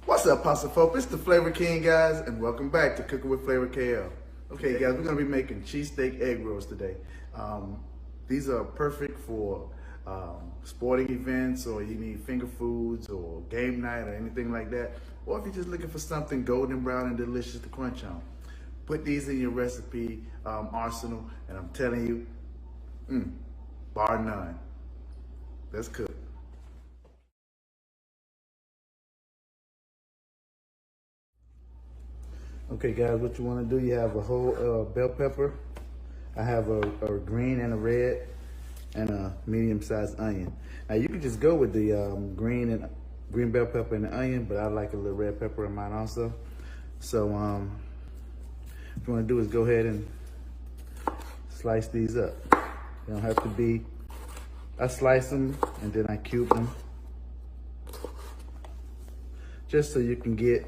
What's up, Pasta Folk? It's the Flavor King, guys, and welcome back to Cooking with Flavor KL. Okay, guys, we're gonna be making cheesesteak egg rolls today. These are perfect for sporting events, or you need finger foods, or game night, or anything like that. Or if you're just looking for something golden brown and delicious to crunch on. Put these in your recipe arsenal, and I'm telling you, bar none. Let's cook. Okay, guys, what you want to do, you have a whole bell pepper. I have a green and a red, and a medium-sized onion. Now you can just go with the green bell pepper and the onion, but I like a little red pepper in mine also. So what you want to do is go ahead and slice these up. They don't have to be. I slice them and then I cube them, just so you can get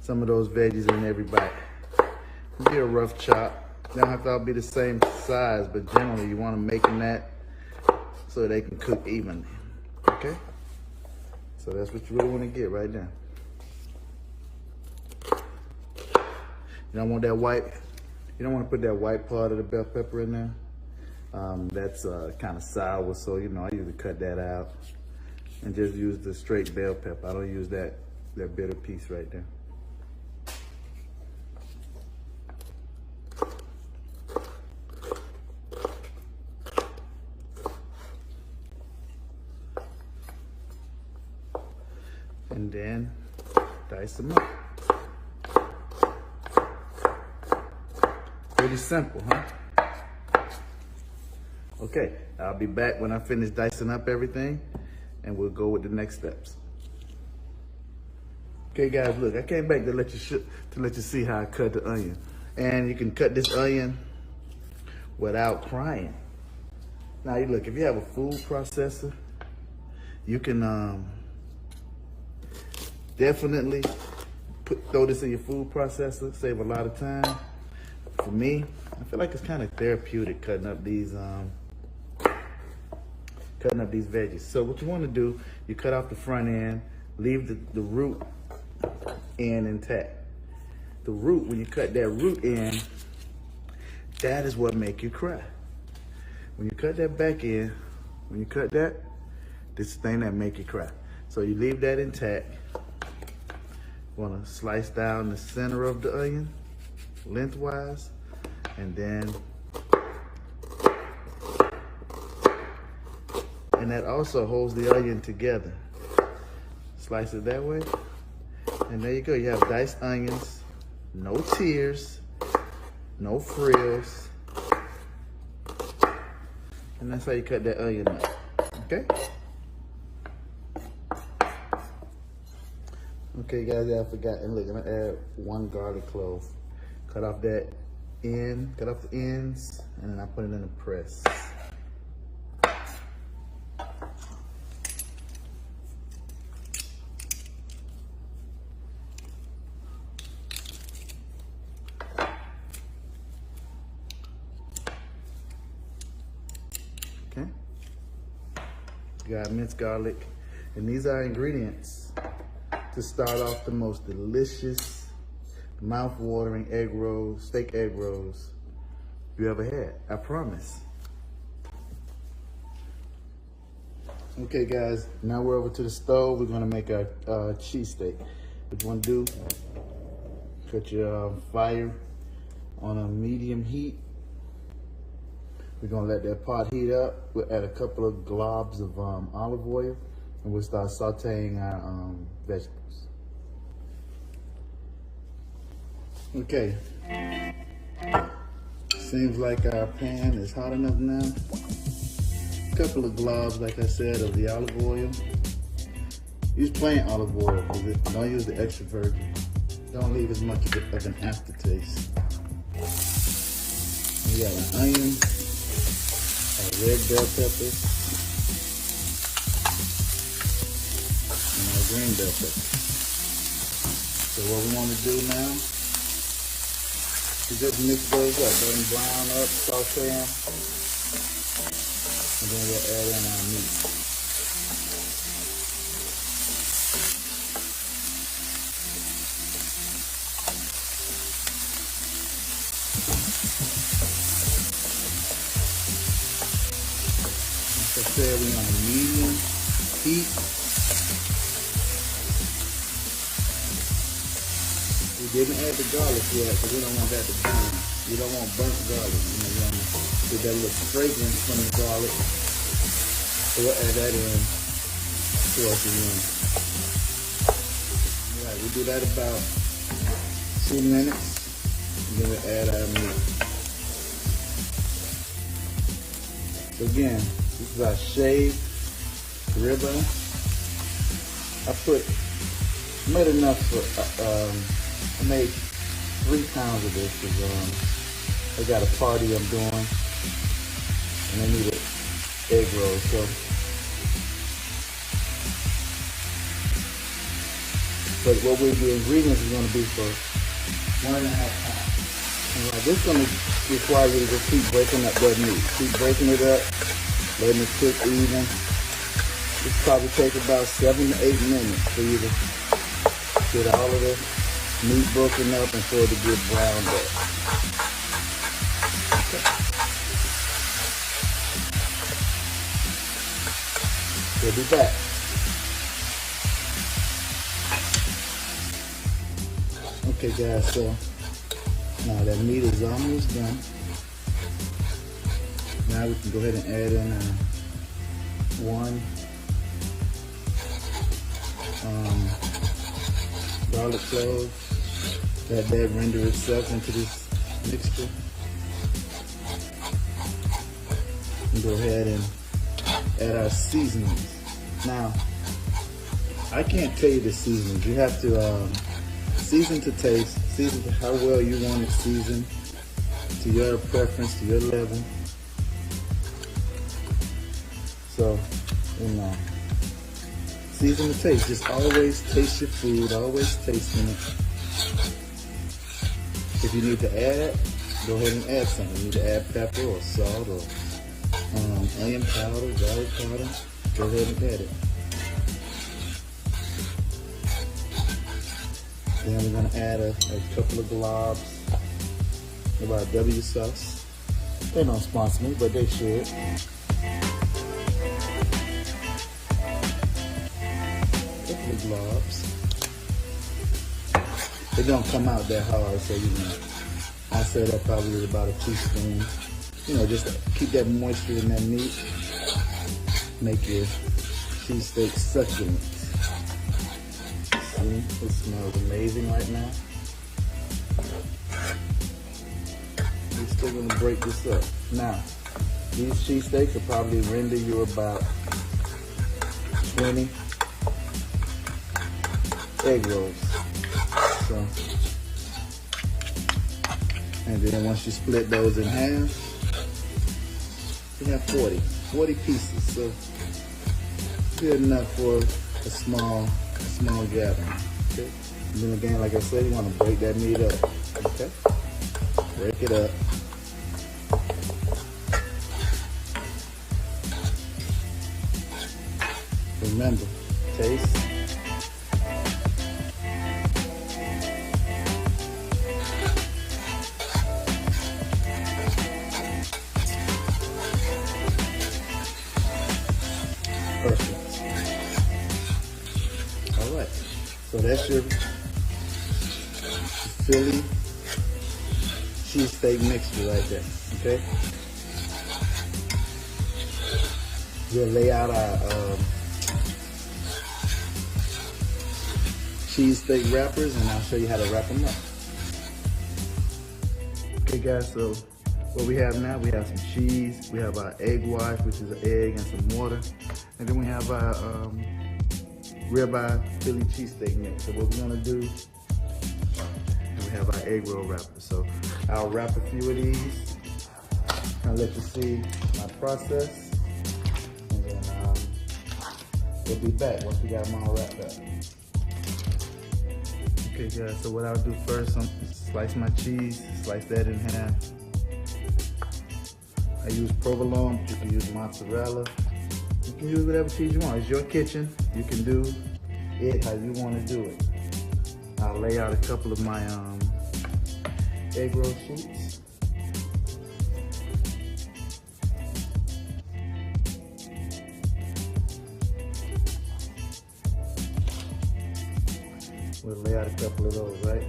some of those veggies in every bite. It'll be a rough chop. They don't have to all be the same size, but generally you want to make them that so they can cook evenly. Okay? So that's what you really want to get right now. You don't want that white. You don't want to put that white part of the bell pepper in there. That's kind of sour, so I usually cut that out and just use the straight bell pepper. I don't use that bitter piece right there. And then dice them up. Pretty simple, huh? Okay, I'll be back when I finish dicing up everything, and we'll go with the next steps. Okay, guys, look, I came back to let you see how I cut the onion, and you can cut this onion without crying. Now, look, if you have a food processor, you can definitely throw this in your food processor, save a lot of time. For me, I feel like it's kind of therapeutic cutting up these veggies. So what you want to do, you cut off the front end, leave the root end intact. The root, when you cut that root end, that is what make you cry. When you cut that back end, when you cut that, this thing that make you cry. So you leave that intact. Want to slice down the center of the onion lengthwise, and that also holds the onion together. Slice it that way, and there you go. You have diced onions, no tears, no frills, and that's how you cut that onion up. Okay. Okay, guys, I forgot. And look, I'm gonna add 1 garlic clove. Cut off the ends, and then I put it in the press. Okay. You got minced garlic, and these are ingredients to start off the most delicious, mouth-watering steak egg rolls you ever had. I promise. Okay, guys, now we're over to the stove. We're gonna make our cheesesteak. What you wanna do, cut your fire on a medium heat. We're gonna let that pot heat up. We'll add a couple of globs of olive oil, and we'll start sauteing our vegetables. Okay, seems like our pan is hot enough now. A couple of globs, like I said, of the olive oil. Use plain olive oil, don't use the extra virgin. Don't leave as much of an aftertaste. We got an onion, a red bell pepper, and a green bell pepper. So what we want to do now is just mix those up, let them brown up, saute them, and then we'll add in our meat. Like I said, we're on a medium heat. We didn't add the garlic yet because we don't want that to burn. We don't want burnt garlic. You know, we want to get that little fragrance from the garlic. So we'll add that in towards the end. All right, we do that about 2 minutes, and then we add our meat. So again, this is our shaved ribeye. I made enough for, I made 3 pounds of this because I got a party I'm doing and I needed egg rolls. So, but what the ingredients is going to be for 1.5 pounds. All right, this is going to require you to just keep breaking up that meat. Keep breaking it up, letting it cook even. This probably take about 7 to 8 minutes for you to get all of the meat broken up and for it to get browned up. Okay. We'll be back. Okay guys, so now that meat is almost done. Now we can go ahead and add in one garlic clove. Let that render itself into this mixture. And go ahead and add our seasonings. Now, I can't tell you the seasonings. You have to season to taste, season to how well you want it seasoned, to your preference, to your level. So, season to taste. Just always taste your food, always tasting it. If you need to add, go ahead and add something. You need to add pepper or salt or onion powder, garlic powder. Go ahead and add it. Then we're going to add a couple of globs of our W sauce. They don't sponsor me, but they should. Couple of globs. It don't come out that hard, so I say that probably about a teaspoon. Just keep that moisture in that meat. Make your cheesesteak succulent. See, it smells amazing right now. We're still gonna break this up. Now, these cheesesteaks will probably render you about 20 egg rolls. So, and then once you split those in half, you have 40 pieces. So good enough for a small gathering. Okay. And then again, like I said, you want to break that meat up. Okay. Break it up. Remember, taste. Perfect. All right. So that's your Philly cheesesteak mixture right there. Okay. We'll lay out our cheesesteak wrappers, and I'll show you how to wrap them up. Okay, guys. So what we have now, we have some cheese, we have our egg white, which is an egg and some water, and then we have our ribeye Philly cheesesteak mix. So what we're gonna do, and we have our egg roll wrapper. So I'll wrap a few of these, I'll let you see my process, and then we'll be back once we got them all wrapped up. Okay guys, so what I'll do first, I'm slice my cheese, slice that in half. I use provolone, but you can use mozzarella. You can use whatever cheese you want. It's your kitchen. You can do it how you want to do it. I'll lay out a couple of my egg roll sheets. We'll lay out a couple of those, right?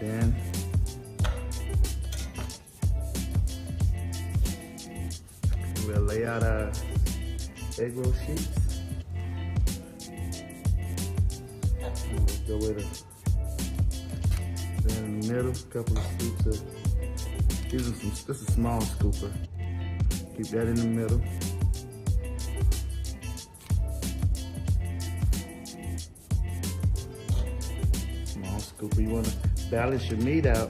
Then we'll lay out our egg roll sheets. We'll go with then in the middle, a couple of scoops of, this is a small scooper. Keep that in the middle. Small scooper. You want to balance your meat out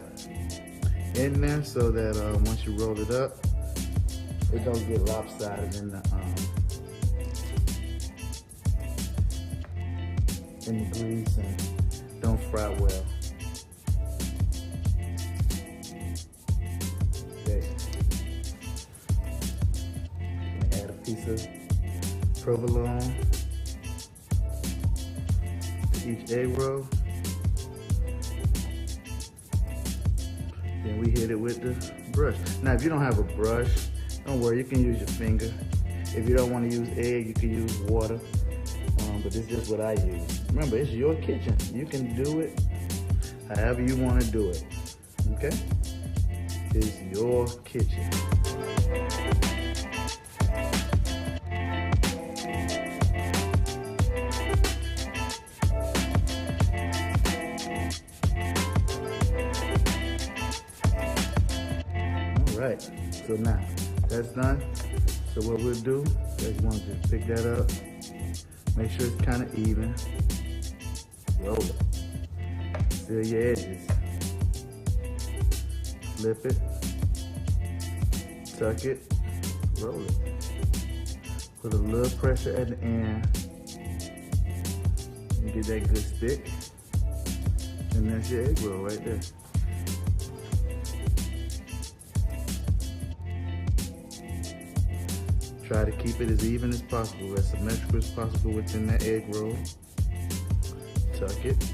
in there so that once you roll it up, it don't get lopsided in the grease and don't fry well. Okay. Add a piece of provolone to each egg roll. Then we hit it with the brush. Now, if you don't have a brush, don't worry, you can use your finger. If you don't want to use egg, you can use water. But this is just what I use. Remember, it's your kitchen. You can do it however you want to do it. Okay? It's your kitchen. All right. So now that's done. So what we'll do is we'll just pick that up. Make sure it's kind of even. Roll it. Seal your edges. Flip it. Tuck it. Roll it. Put a little pressure at the end. And get that good stick. And that's your egg roll right there. Try to keep it as even as possible, as symmetrical as possible within that egg roll. Tuck it.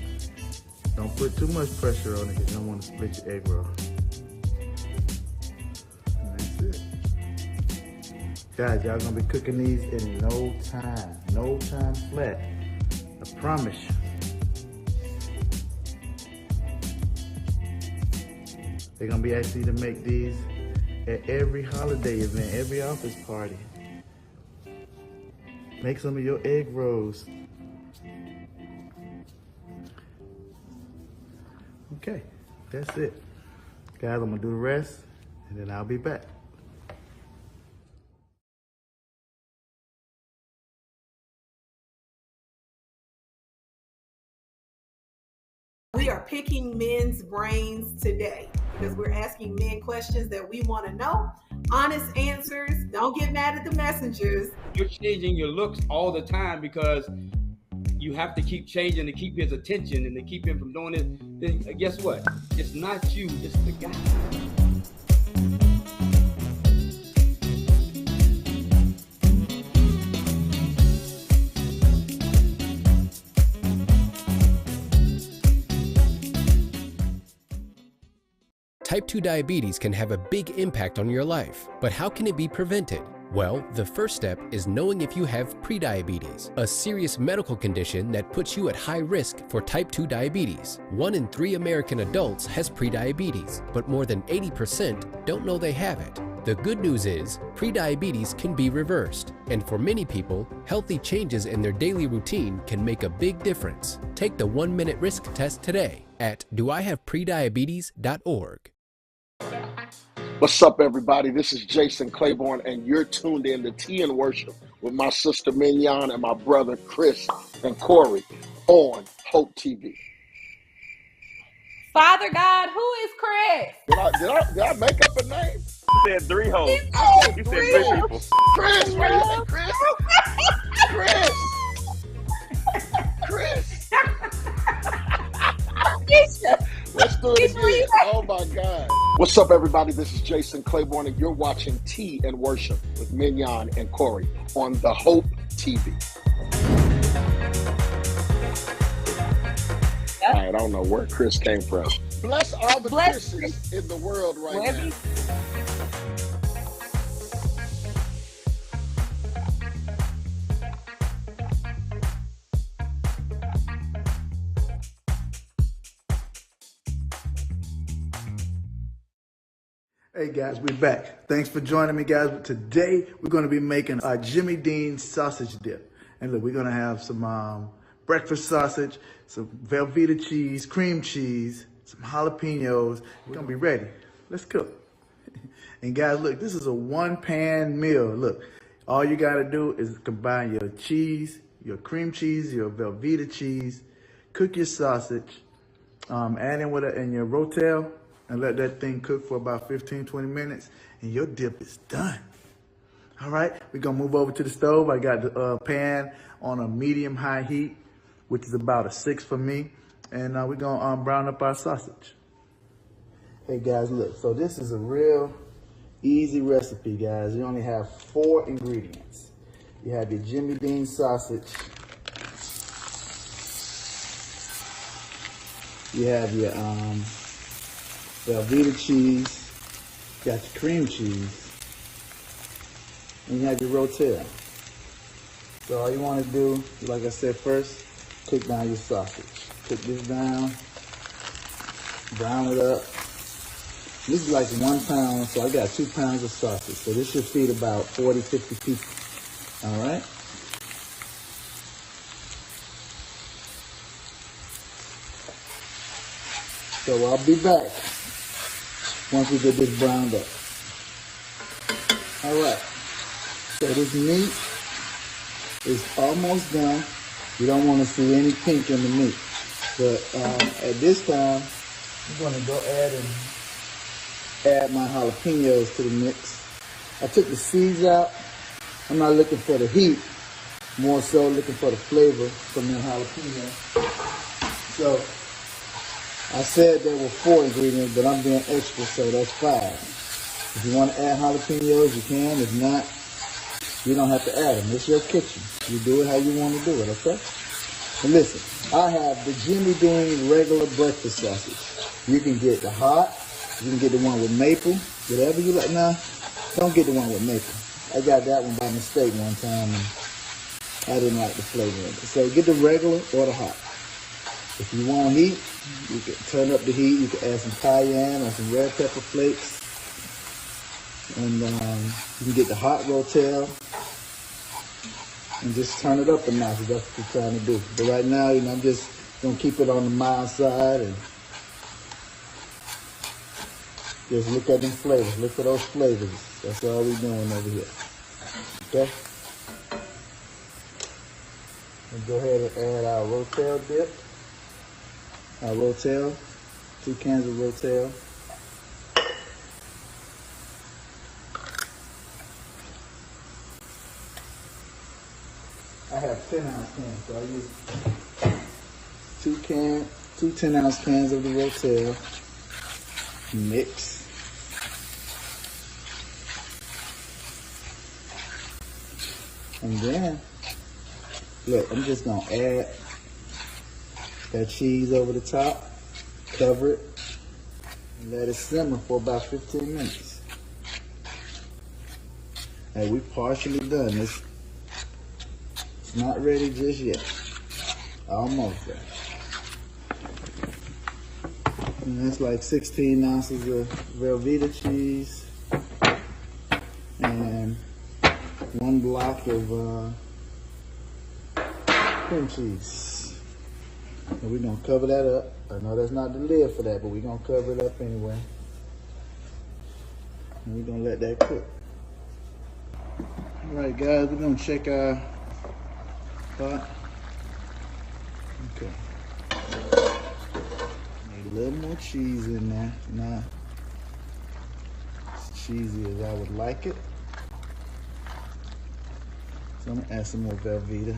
Don't put too much pressure on it because you don't want to split your egg roll. And that's it. Guys, y'all gonna be cooking these in no time. No time flat. I promise you. They're gonna be asking you to make these at every holiday event, every office party. Make some of your egg rolls. Okay, that's it. Guys, I'm gonna do the rest and then I'll be back. We are picking men's brains today because we're asking men questions that we want to know. Honest answers. Don't get mad at the messengers. You're changing your looks all the time because you have to keep changing to keep his attention and to keep him from doing it. Then guess what? It's not you, it's the guy. Type 2 diabetes can have a big impact on your life, but how can it be prevented? Well, the first step is knowing if you have prediabetes, a serious medical condition that puts you at high risk for type 2 diabetes. 1 in 3 American adults has prediabetes, but more than 80% don't know they have it. The good news is, prediabetes can be reversed, and for many people, healthy changes in their daily routine can make a big difference. Take the 1-minute risk test today at doihavepprediabetes.org. What's up, everybody? This is Jason Claiborne, and you're tuned in to Tea and Worship with my sister Mignon and my brother Chris and Corey on Hope TV. Father God, who is Chris? Did I make up a name? You said 3 hoes. Oh, You said 3 people. Chris, what you say, Chris? Chris. What's up, everybody? This is Jason Claiborne, and you're watching Tea and Worship with Mignon and Corey on the Hope TV. All right, I don't know where Chris came from. Bless all the Christians in the world right now. Hey guys, we're back. Thanks for joining me, guys. Today we're going to be making a Jimmy Dean sausage dip. And look, we're going to have some breakfast sausage, some Velveeta cheese, cream cheese, some jalapenos. We're going to be ready. Let's cook. And guys, look, this is a one-pan meal. Look, all you got to do is combine your cheese, your cream cheese, your Velveeta cheese, cook your sausage, add in your Rotel, and let that thing cook for about 15, 20 minutes, and your dip is done. All right, we're gonna move over to the stove. I got the pan on a medium-high heat, which is about a 6 for me, and we're gonna brown up our sausage. Hey guys, look, so this is a real easy recipe, guys. You only have 4 ingredients. You have your Jimmy Dean sausage. You have your Velveeta cheese, you got your cream cheese, and you have your Rotel. So all you want to do, like I said first, cook down your sausage. Cook this down, brown it up. This is like 1 pound, so I got 2 pounds of sausage. So this should feed about 40, 50 people. All right? So I'll be back once we get this browned up. All right, so this meat is almost done. You don't want to see any pink in the meat. But at this time, I'm going to go add my jalapenos to the mix. I took the seeds out. I'm not looking for the heat, more so looking for the flavor from the jalapeno. So I said there were 4 ingredients, but I'm being extra, so that's 5. If you want to add jalapenos, you can. If not, you don't have to add them. It's your kitchen. You do it how you want to do it, okay? And listen, I have the Jimmy Dean regular breakfast sausage. You can get the hot. You can get the one with maple. Whatever you like. Nah, don't get the one with maple. I got that one by mistake one time, and I didn't like the flavor of it. So get the regular or the hot. If you want heat, you can turn up the heat. You can add some cayenne or some red pepper flakes. And you can get the hot Rotel and just turn it up a notch if that's what you're trying to do. But right now, you know, I'm just going to keep it on the mild side and just look at them flavors. Look for those flavors. That's all we're doing over here. Okay? And go ahead and add our Rotel dip. Our Rotel, 2 cans of Rotel. I have 10-ounce cans, so I use 2 10-ounce cans of the Rotel. Mix. And then, look, I'm just gonna add that cheese over the top, cover it, and let it simmer for about 15 minutes. And we partially done. It's not ready just yet. Almost there. And that's like 16 ounces of Velveeta cheese and 1 block of cream cheese. And we're gonna cover that up. I know that's not the lid for that, but we're gonna cover it up anyway. And we're gonna let that cook. All right, guys, we're gonna check our pot. Okay. Need a little more cheese in there. Not as cheesy as I would like it. So I'm gonna add some more Velveeta.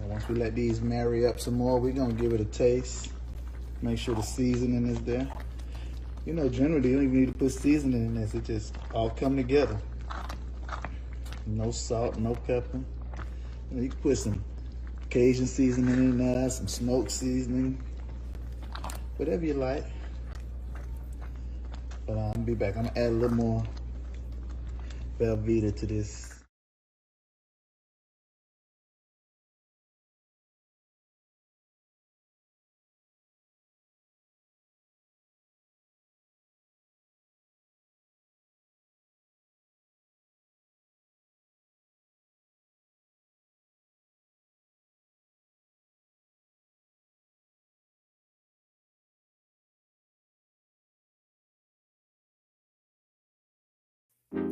Once we let these marry up some more, we're gonna give it a taste. Make sure the seasoning is there. You know, generally you don't even need to put seasoning in this. It just all come together. No salt, no pepper. You know, you can put some Cajun seasoning in there, some smoked seasoning, whatever you like. But I'll be back. I'm gonna add a little more Velveeta to this.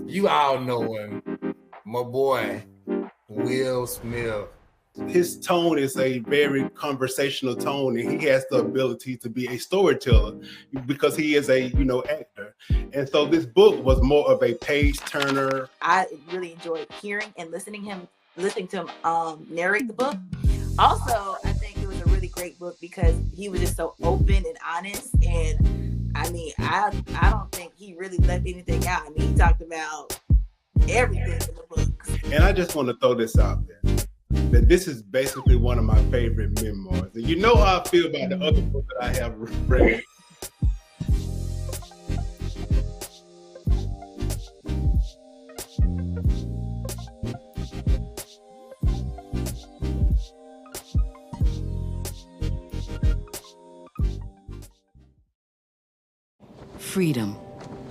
You all know him, my boy, Will Smith. His tone is a very conversational tone, and he has the ability to be a storyteller because he is a, actor. And so this book was more of a page turner. I really enjoyed hearing and listening to him narrate the book. Also, I think it was a really great book because he was just so open and honest. And I mean, I don't think he really left anything out. I mean, he talked about everything in the book. And I just want to throw this out there, that this is basically one of my favorite memoirs. And you know how I feel about the other book that I have read. Freedom.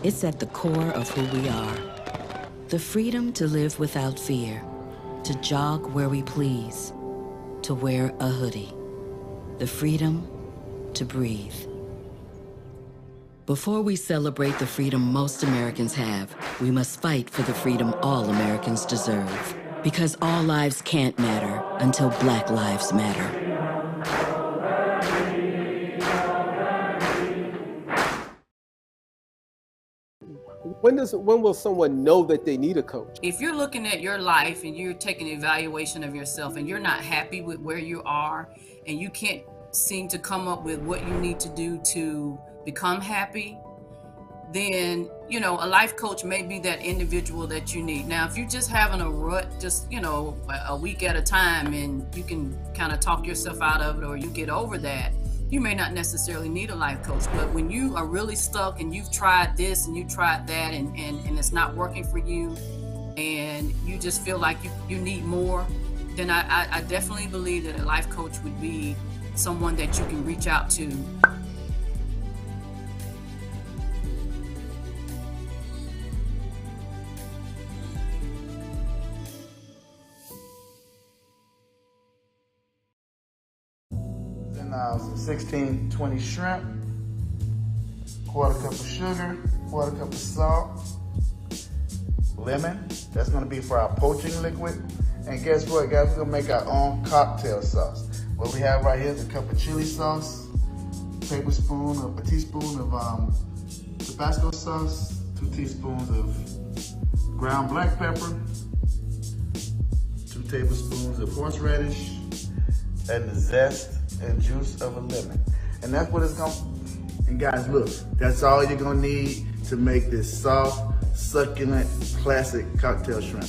It's at the core of who we are. The freedom to live without fear, to jog where we please, to wear a hoodie. The freedom to breathe. Before we celebrate the freedom most Americans have, we must fight for the freedom all Americans deserve. Because all lives can't matter until Black lives matter. When will someone know that they need a coach? If you're looking at your life and you're taking an evaluation of yourself and you're not happy with where you are and you can't seem to come up with what you need to do to become happy, then, a life coach may be that individual that you need. Now, if you're just having a rut, just, a week at a time and you can kind of talk yourself out of it or you get over that, you may not necessarily need a life coach. But when you are really stuck and you've tried this and you tried that and it's not working for you and you just feel like you need more, then I definitely believe that a life coach would be someone that you can reach out to. Some 16-20 shrimp, quarter cup of sugar, quarter cup of salt, lemon. That's gonna be for our poaching liquid. And guess what, guys? We're gonna make our own cocktail sauce. What we have right here is a cup of chili sauce, a teaspoon of Tabasco sauce, 2 teaspoons of ground black pepper, 2 tablespoons of horseradish, and the zest and juice of a lemon. And that's what it's gonna, and guys, look, that's all you're gonna need to make this soft, succulent, classic cocktail shrimp.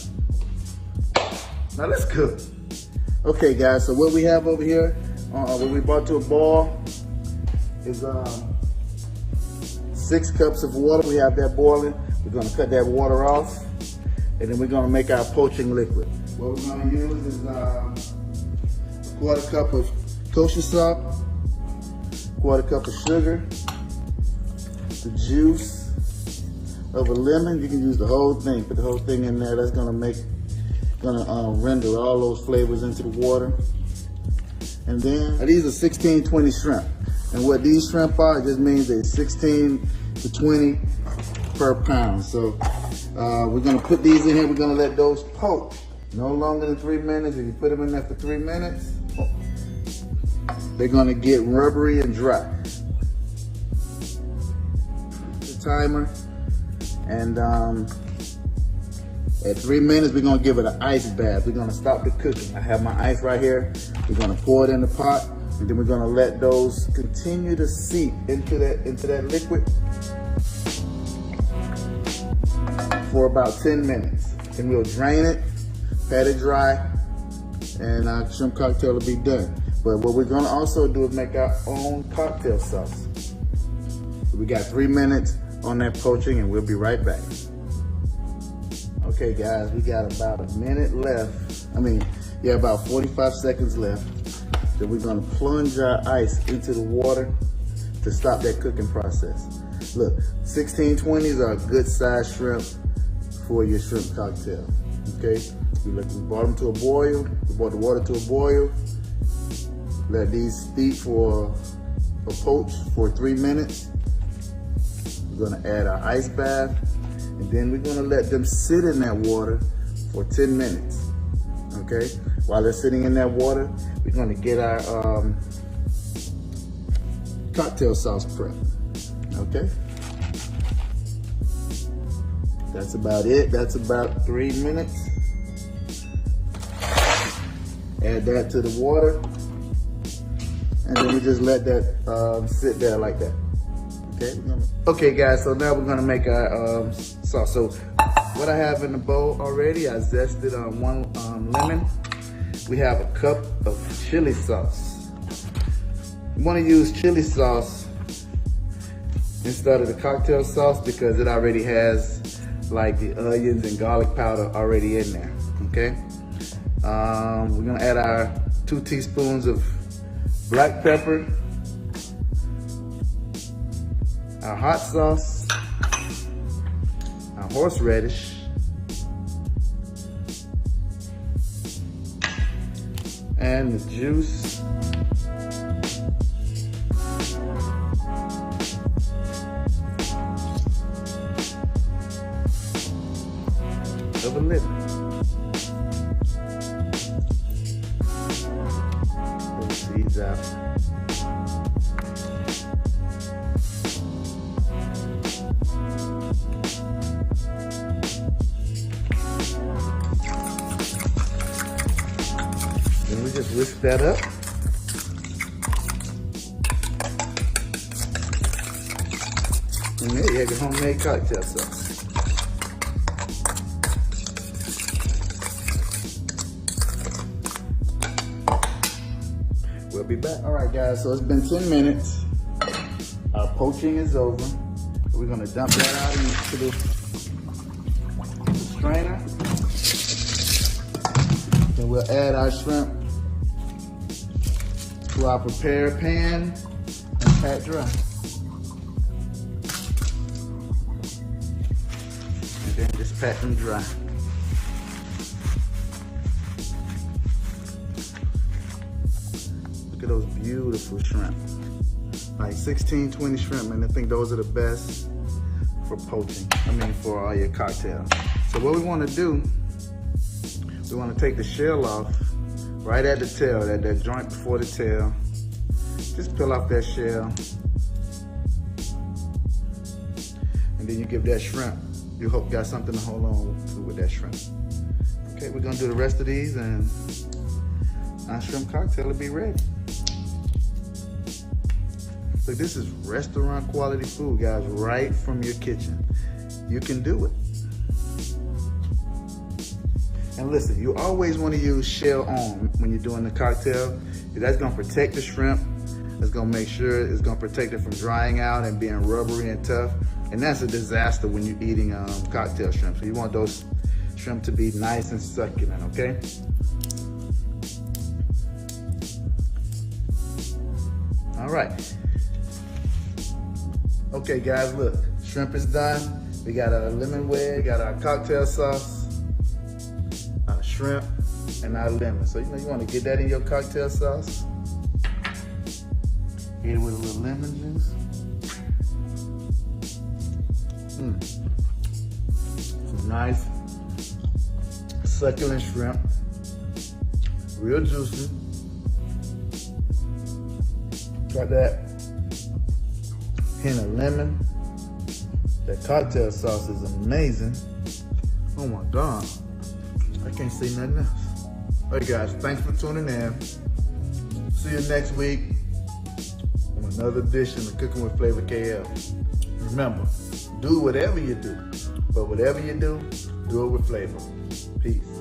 Now let's cook. Okay guys, so what we have over here, what we brought to a boil is 6 cups of water. We have that boiling. We're gonna cut that water off, and then we're gonna make our poaching liquid. What we're gonna use is a quarter cup of kosher salt, quarter cup of sugar, the juice of a lemon. You can use the whole thing, put the whole thing in there. That's gonna render all those flavors into the water. And then these are 16-20 shrimp. And what these shrimp are, it just means they're 16 to 20 per pound. So we're gonna put these in here. We're gonna let those poach no longer than 3 minutes. If you put them in there for 3 minutes, they're gonna get rubbery and dry. The timer, and at 3 minutes, we're gonna give it an ice bath. We're gonna stop the cooking. I have my ice right here. We're gonna pour it in the pot. And then we're gonna let those continue to seep into that liquid for about 10 minutes. Then we'll drain it, pat it dry, and our shrimp cocktail will be done. But what we're gonna also do is make our own cocktail sauce. We got 3 minutes on that poaching and we'll be right back. Okay guys, we got about a minute left. About 45 seconds left. Then we're gonna plunge our ice into the water to stop that cooking process. Look, 1620s are a good size shrimp for your shrimp cocktail, okay? We brought them to a boil, we brought the water to a boil, let these steep for a poach for 3 minutes. We're gonna add our ice bath, and then we're gonna let them sit in that water for 10 minutes, okay? While they're sitting in that water, we're gonna get our cocktail sauce prep, okay? That's about it. That's about 3 minutes. Add that to the water. And then we just let that sit there like that. Okay, okay guys, so now we're gonna make our sauce. So what I have in the bowl already, I zested one lemon. We have a cup of chili sauce. You wanna use chili sauce instead of the cocktail sauce because it already has like the onions and garlic powder already in there, okay? We're gonna add our 2 teaspoons of black pepper, our hot sauce, our horseradish, and the juice of a lemon. Pull the seeds out. Then we just whisk that up. And there you have your homemade cocktail sauce. We'll be back. All right, guys, so it's been 10 minutes. Our poaching is over. We're gonna dump that out into the strainer. Then we'll add our shrimp to our prepared pan and pat dry. And then just pat them dry. Look at those beautiful shrimp. Like 1620 shrimp, and I think those are the best for poaching. For your cocktail. So what we want to do, we want to take the shell off right at the tail, that joint before the tail. Just peel off that shell. And then you give that shrimp, you hope you got something to hold on to with that shrimp. Okay, we're gonna do the rest of these and our shrimp cocktail will be ready. Look, this is restaurant quality food, guys, right from your kitchen. You can do it. And listen, you always want to use shell on when you're doing the cocktail. That's gonna protect the shrimp. It's gonna make sure it's gonna protect it from drying out and being rubbery and tough. And that's a disaster when you're eating cocktail shrimp. So you want those shrimp to be nice and succulent, okay? All right. Okay, guys, look, shrimp is done. We got our lemon wedge, got our cocktail sauce, our shrimp, and our lemon. So you want to get that in your cocktail sauce. Hit it with a little lemon juice. Some nice succulent shrimp, real juicy. Got that hint of lemon. That cocktail sauce is amazing. Oh my God, I can't say nothing else. All right, guys, thanks for tuning in. See you next week on another edition of Cooking with Flavor KL. Remember, do whatever you do, but whatever you do it with flavor. Peace.